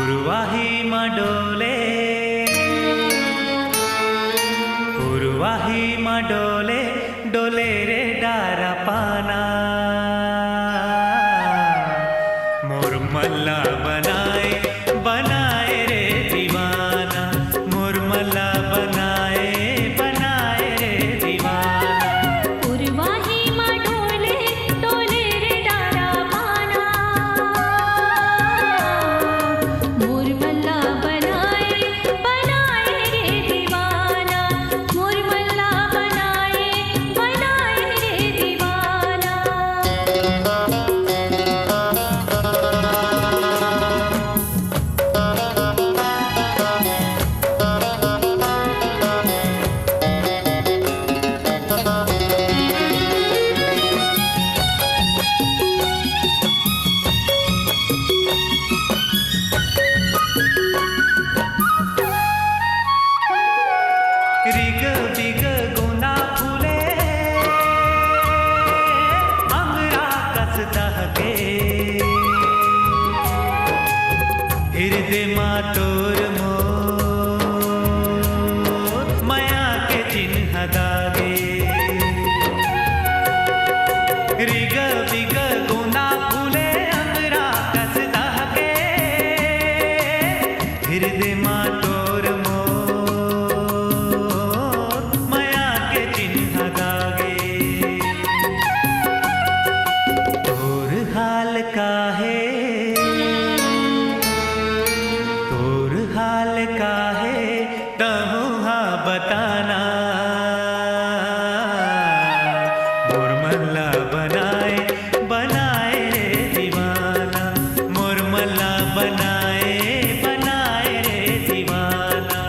पूर्वाही मडोले पूर्वाही मडोले डोले रे डारा पाना मोर मल्ला बनाए बनाए रे दीवाना मोर मल्ला बनाए बनाए रे दीवाना पूर्वाही मडोले डोले रे डारा पाना मोर मल्ला बनाए बनाए रे दीवाना मोर मल्ला बनाए बनाए रे दीवाना। रिग बिग गुना फुले अंगरा कस दहके हृदय मा तोर मोर माया के चिन्ह दागे रिग बिग गुना फुले अंगरा कस दहके हृदय मा तोर मोर माया के चिन्ह दागे तोर हाल काहे तोर हाल काहे तहु हा बताना मोर मल्ला बनाए बनाए रे दीवाना मोर मल्ला बनाए बनाए रे दीवाना।